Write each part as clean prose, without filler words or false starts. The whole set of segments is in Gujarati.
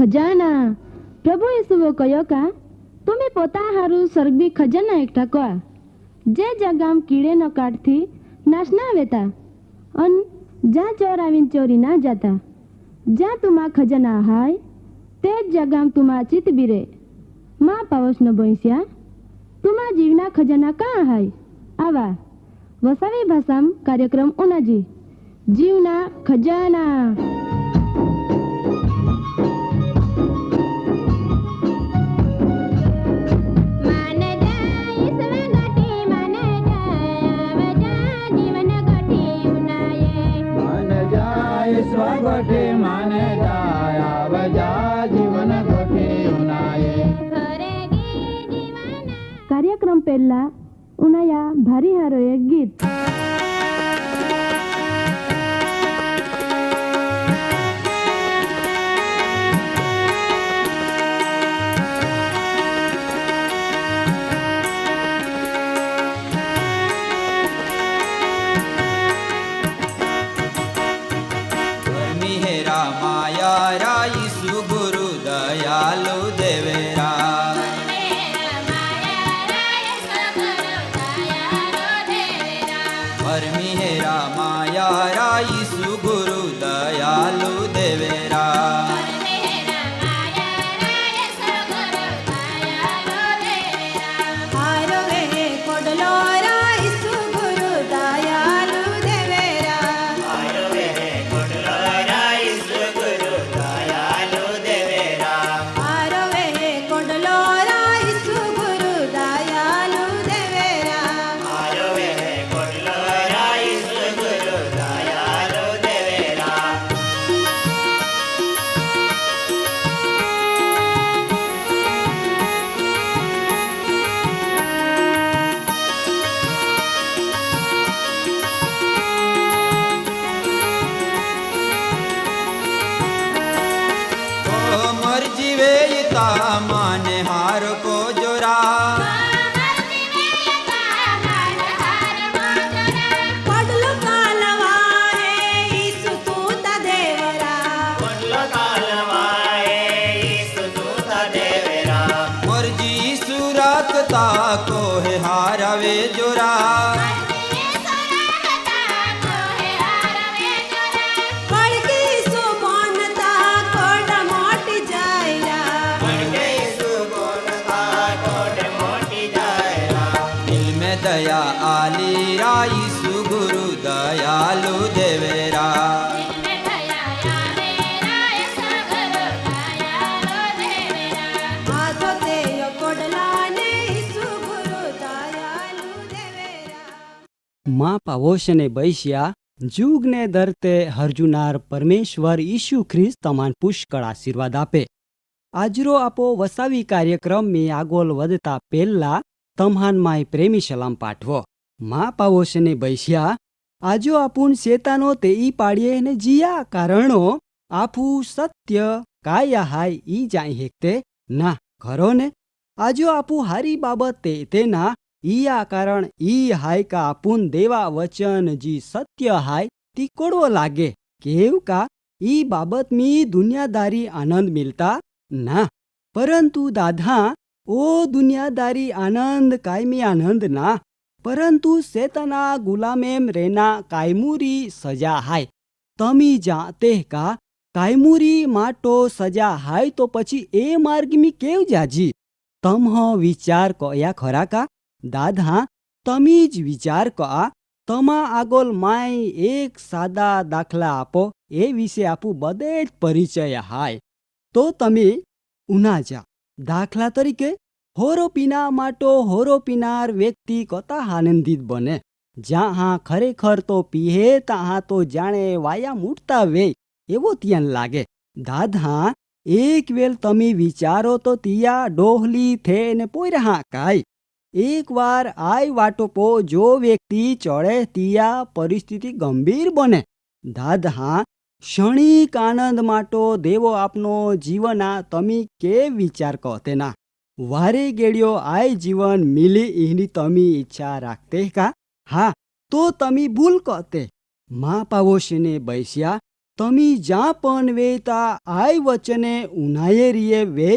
खजाना प्रभु यीशुओ कयो का तुम्हें पोता हारू स्वर्गीय खजाना एकठा कोआ जे जगाम कीड़े न काटथी नाश ना वेता अन जा चोर आवीन चोरी ना जाता जा तुमा खजाना हाय ते जगाम तुमा चित बीरे माँ पावस न बोईस्या तुमा जीवना खजाना कहाँ हाय आवा वसावी भाषाम कार्यक्रम उनाजी जीवना खजाना। स्वगोठे माने जाया बजा जीवन गोठे उनाये कार्यक्रम पहला उनाया भारी हारो एक गीत माने हार को जोरा पडलो कालवा है ईसु तूता देवरा पडलो कालवा है ईसु तूता देवरा मोर जीसु रखता को है हारवे जोरा दया आली राईसु गुरु दयालु देवेरा माँ पावोशने बैश्या जुग ने धरते हरजुनार परमेश्वर ईशु ख्रिस्त तमान पुष्कळ आशीर्वाद आपे। आजरो आपो वसावी कार्यक्रम में आगोल वधता पेल्ला तम्हान माय प्रेमी सलाम पाठवो। माँ पावोशने बैश्या आजो आपुन शेतानो ते ई पाड़िये ने जिया कारणो आपू सत्य काय हाय ई जाई हेकते ना खरो ने आजो आपू हारी बाबत ते ना ईया कारण ई हाय का आपुन देवा वचन जी सत्य हाय ती कोड़वो लागे केव का ई बाबत मी दुनियादारी आनंद मिलता ना परंतु दादा ओ दुनियादारी आनंद कायमी आनंद ना परंतु शैताना गुलामेम रेना कायमुरी सजा हाय। तमी जाते का कायमुरी माटो सजा हाय तो पछी ए मार्ग में केव जाजी तम विचार कया खरा का दादा तमीज विचार का तमा आगोल माय एक सादा दाखला आपो ए विषे आपू बदे परिचय हाय तो तमी उना जा दाखला तरीके होरो पीना माटो होरो पीनार व्यक्ति कता आनंदित बने जहाँ खरेखर तो पीहे तहाँ तो जाने वाया मुटता वे एवो त्यान लागे। दादा एक वेल तमी विचारो तो तिया डोहली थे ने पोयरहा काय एक बार आय वाटो पो जो व्यक्ति चढ़े तिया परिस्थिति गंभीर बने। दादा क्षणिक आनंद माटो देवो आपनो जीवना तमी के विचार कहते ना वारे गेड़ियो आय जीवन मिली इहनी तमी इच्छा राखते का हाँ तो तमी भूल कहते। माँ पावोशने बैश्या તમે જ્યાં પણ વેતા આય વચને ઉનાયેરીએ વે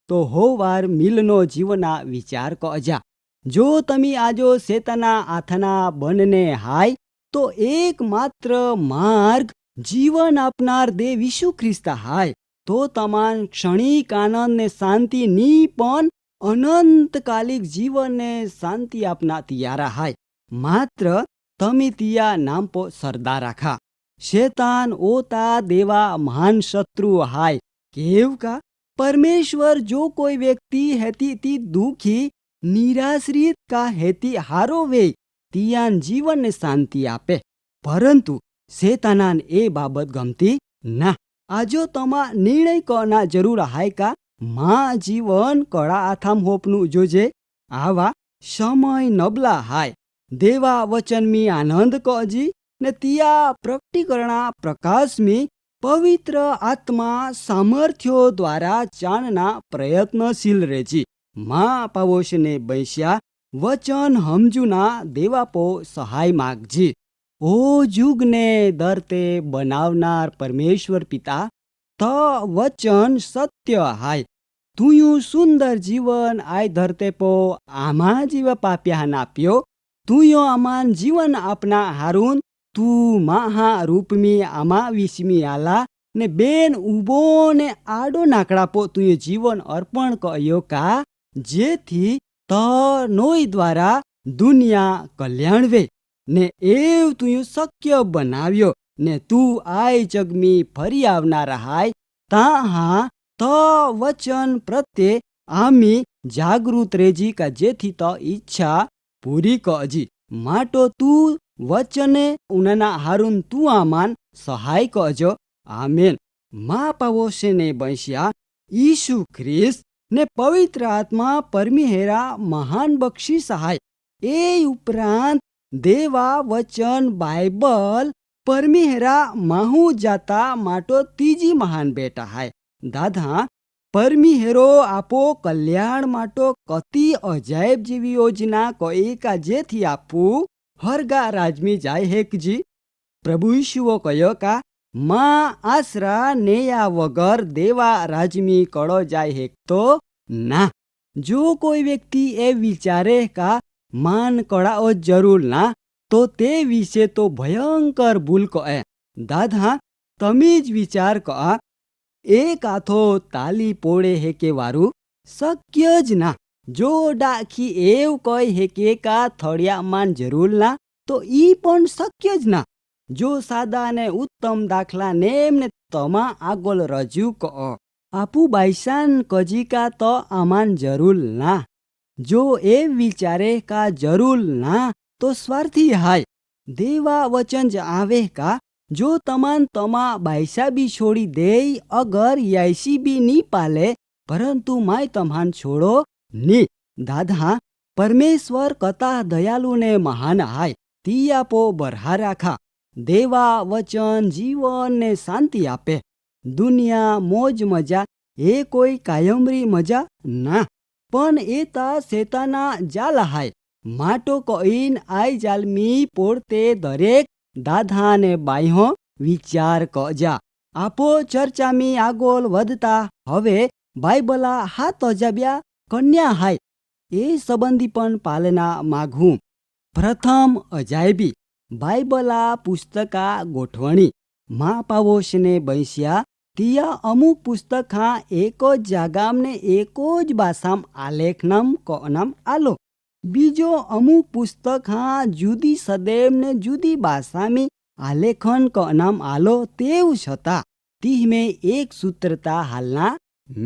તો હોવાર મિલનો જીવના વિચાર કજા. જો તમે આજો શેતાના આથના બનને હાય તો એકમાત્ર માર્ગ જીવન આપનાર દેવ ઈસુ ખ્રિસ્ત હાય. તો તમાન ક્ષણિક આનંદ ને શાંતિ ની પણ અનંતકાલિક જીવનને શાંતિ આપના તિયારા હાય. માત્ર તમે તિયા નામ પો સરદાર રાખા. શેતાન ઓતા દેવા મહાન શત્રુ હાય. કેવ કા પરમેશ્વર જો કોઈ વ્યક્તિ હેતી તી દુખી નિરાશ્રિત કા હેતી હારો વે તિયાન જીવનને શાંતિ આપે. પરંતુ શેતાનાન એ બાબત ગમતી ના. આજો તમા નિર્ણય કના જરૂર હાય કા માં જીવન કળા આથામ હોપનું જોજે. આવા સમય નબલા હાય. દેવા વચનમી આનંદ કજી ને તિયા પ્રકટીકરણા પ્રકાશમી પવિત્ર આત્મા સામર્થ્યો દ્વારા ચાણના પ્રયત્નશીલ રેજી. માં પાવોશને બૈસ્યા વચન હમજુના દેવાપો સહાય માગજી. ઓ જુગને દરતે બનાવનાર પરમેશ્વર પિતા ત વચન સત્ય હાય. તુયું સુંદર જીવન આય ધરતે પો આમાં જીવ પાપ્યા નાપ્યો. તુયો આમાન જીવન આપના હાरून તું માહા રૂપમી આમા વિસ્મી આલા ને બેન ઉબો ને આડો નાકડાપો તુએ જીવન અર્પણ કર્યો કા જેથી ત નોય દ્વારા દુનિયા કલ્યાણ વે ને એવ તું શક્ય બનાવ્યો ને તું આય જગમી ફરી આવનારા હાય. તા હા ત વચન પ્રત્યે આમી જાગૃત રેજી કા જેથી ત ઈચ્છા પૂરી કજી. માટો તું વચને ઉનાના હાरून તું આમાન સહાય કજો. આમેન. મા પાવોશેને બૈસ્યા ઈસુ ખ્રિસ્ત ને પવિત્ર આત્મા પરમિહેરા મહાન બક્ષી સહાય. એ ઉપરાંત દેવા વચન બાઇબલ પરમિહેરા માહુ જાતા માટો ત્રીજી મહાન બેટા હાય. દાદા પરમિહેરો આપો કલ્યાણ માટો કતી અજાયબ જેવી યોજના કોઈ કા જેથી આપવું હરગા રાજમી જાય હેકજી. પ્રભુ ઈશુઓ કયો કા માં આશરા નેયા વગર દેવા રાજમી કળો જાય હેક તો ના. જો કોઈ વ્યક્તિ એ વિચારે કા માન કળાઓ જરૂર ના તો તે વિશે તો ભયંકર ભૂલ કહે. દાદા તમે જ વિચાર કા એક હાથો તાલી પોળે હેકે વારું શક્ય જ ના. જો ડાખી એવું કહી હેકે કા થળિયામાં જરૂર ના તો ઈ પણ શક્ય જ ના. જો સાદા ને ઉત્તમ દાખલા નેમને તમા આગળ રજૂ કહો આપુ બાઈસાન કજી કા તો આમાન જરૂર ના. જો એ વિચારે કા જરૂર ના તો સ્વાર્થી હાય. દેવા વચન જ આવે કા જો તમાન તમા બાઈસા બી છોડી દે અગર યાયસી બી ની પાલે પરંતુ માય તમાન છોડો ની. દાદા પરમેશ્વર કતા દયાલુ ને મહાન હાય. તી આપો બરહા રાખા. દેવા વચન જીવન ને શાંતિ આપે. દુનિયા મોજ મજા એ કોઈ કાયમરી મજા ના પણ એ તા શેતાના જાલ હાય. માટો કઈન આઈ જાલમી પોળતે દરેક દાદા ને બાઈહો વિચાર કજા. આપો ચર્ચામી આગોલ વધતા હવે બાઇબલા હાથ અજાબ્યા કન્યા હાય એ સંબંધી પણ પાલના માગું. પ્રથમ અજાયબી બાઇબલા પુસ્તકા ગોઠવણી. મા પાવોશને બૈસ્યા તિયા અમુક પુસ્તકા એક જ જાગામને એકો જ ભાષામ આલેખનમ કોનામ આલો. બીજો અમુક પુસ્તક હા જુદી સદેવને જુદી ભાષામી આલેખન કોનામ આલો. તેવ છતાં તીહમે એક સૂત્રતા હાલના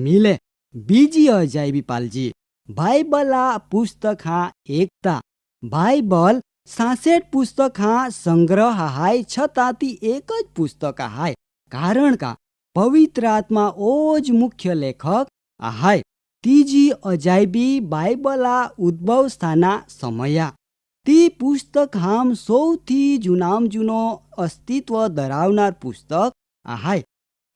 મિલે. બીજી અજાયબી પાલજી બાઇબલા પુસ્તક હા એકતા. બાઇબલ 66 પુસ્તક હા સંગ્રહ હાય છતાંથી એક જ પુસ્તક હાય કારણ કા પવિત્ર આત્મા ઓ જ મુખ્ય લેખક હાય. ત્રીજી અજાયબી બાઇબલા ઉદ્ભવ સ્થાના સમયા. તી પુસ્તક હામ સૌથી જૂનામ જૂનો અસ્તિત્વ ધરાવનાર પુસ્તક હાય.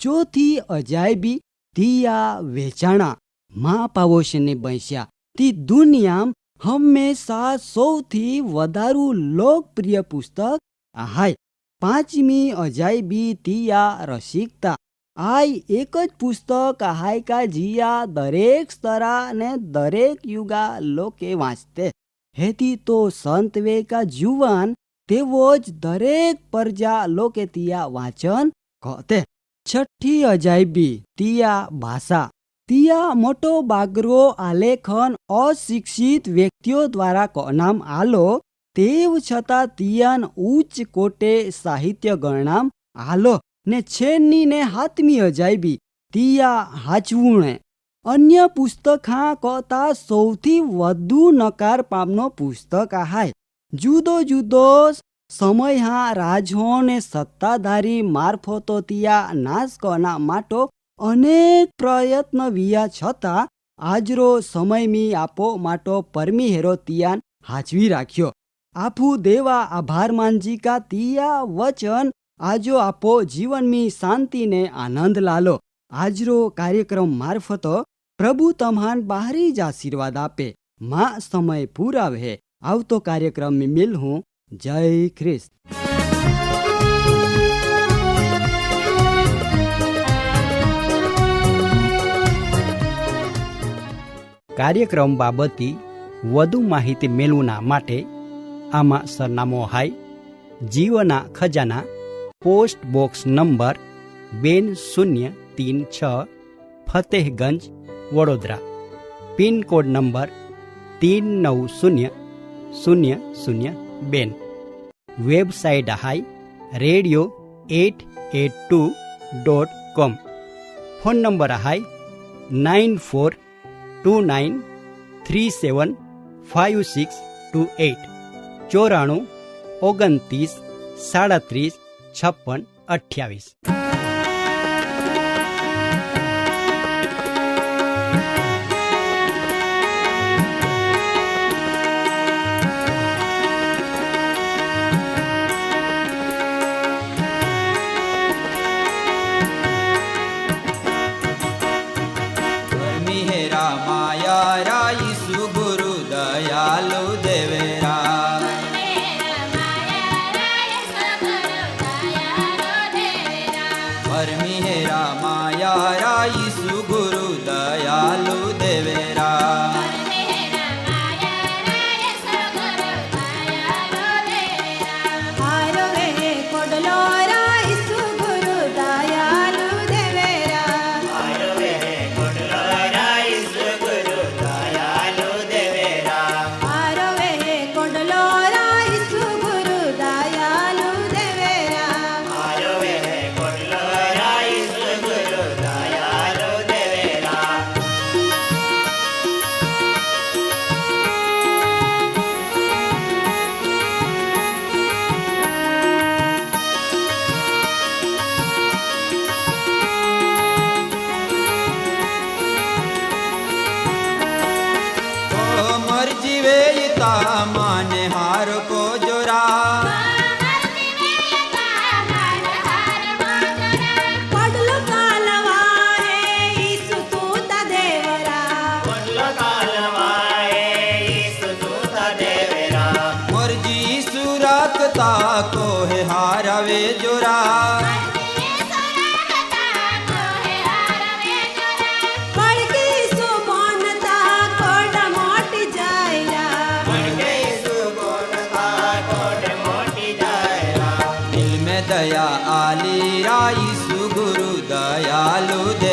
ચોથી અજાયબી તિયા વેચાણા. મા પાવોશને બૈસ્યા તી દુનિયામ હંમેશા સૌથી વધારું લોકપ્રિય પુસ્તક હાય. પાંચમી અજાયબી તિયા રસિકતા. આ એક જ પુસ્તક હાયકા જીયા દરેક સ્તરા ને દરેક યુગા લોકે વાંચતે. હેતી તો સંત વેકા જુવાન તેવો જ દરેક પ્રજા લોકે તિયા વાંચન કહતે. છઠ્ઠી અજાયબી તિયા ભાષા. તિયા મોટો બાગરો આલેખન અશિક્ષિત વ્યક્તિઓ દ્વારા નામ આલો, તેવ છતાં તિયાન ઉચ્ચ કોટે સાહિત્ય ગણામ આલો. ને છેલ્લી ને હાથમી અજાયબી તિયા હાચવુણે. અન્ય પુસ્તક હા કહતા સૌથી વધુ નકાર પામનો પુસ્તક આહાય. જુદો જુદો સમય હા રાજો ને સત્તાધારી મારફતો તિયા નાશ કરના માટો અનેક પ્રયત્ન વિયા છતાં આજરો સમયમી આપો માટો પરમી હેરો તિયાન હાચવી રાખ્યો. આફુ દેવા આભાર માનજીકા તિયા વચન આજો આપો જીવનમી શાંતિને આનંદ લાલો. આજરો કાર્યક્રમ મારફતો પ્રભુ તમાન બહારી જ આશીર્વાદ આપે. માં સમય પૂરાવે. આવતો કાર્યક્રમ में मिल हूँ. जय ख्रिस्त. કાર્યક્રમ બાબતની વધુ માહિતી મેળવવા માટે આમાં સરનામો હાય જીવના ખજાના, post box number 2036, Fatehganj, Vadodara. Pincode number 390002. Website હાય radio882.com. ફોન નંબર હાય 9429375628. 94 29 37 56 28. माने हार को जोरा पडलो कालवा है ईसु तूता देवरा मोर जी सुरखता को है हारवे जोरा दया आली राईसु गुरु दयालु दे